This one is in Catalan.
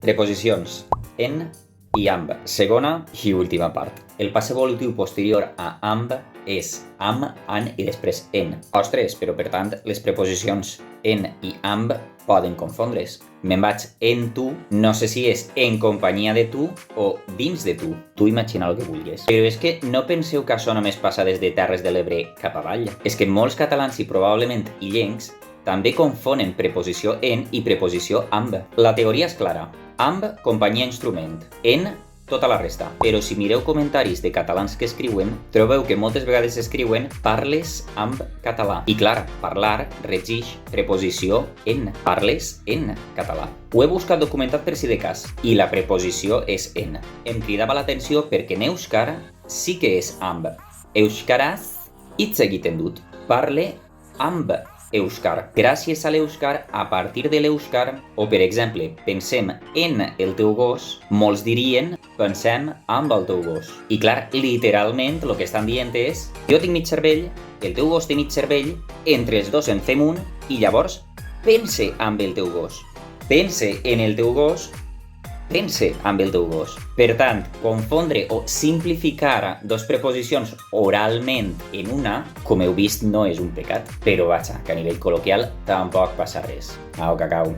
Preposicions en i amb. Segona i última part. El passe evolutiu posterior a amb és amb, an i després en. Ostres, però per tant les preposicions en i amb poden confondre's. Me'n vaig en tu, no sé si és en companyia de tu o dins de tu. Tu imagina el que vulguis. Però és que no penseu que això només passa des de Terres de l'Ebre cap avall. És que molts catalans i probablement illencs també confonen preposició en i preposició amb. La teoria és clara. Amb, companyia instrument. En, tota la resta. Però si mireu comentaris de catalans que escriuen, trobeu que moltes vegades escriuen parles amb català. I clar, parlar regix preposició en. Parles en català. Ho he buscat documentat per si de cas, i la preposició és en. Em cridava l'atenció perquè en euskara sí que és amb. Euskaraz hitz egiten dut. Parle amb euskar. Gràcies a l'euskar, a partir de l'euskar, o per exemple, pensem en el teu gos, molts dirien pensem amb el teu gos. I clar, literalment el que estan dient és jo tinc mig cervell, el teu gos té mig cervell, entre els dos en fem un i llavors pense amb el teu gos. Pense en el teu gos, pense amb el teu gos. Per tant, confondre o simplificar dos preposicions oralment en una, com heu vist, no és un pecat. Però vaja, que a nivell col·loquial tampoc passa res. Au, cacau.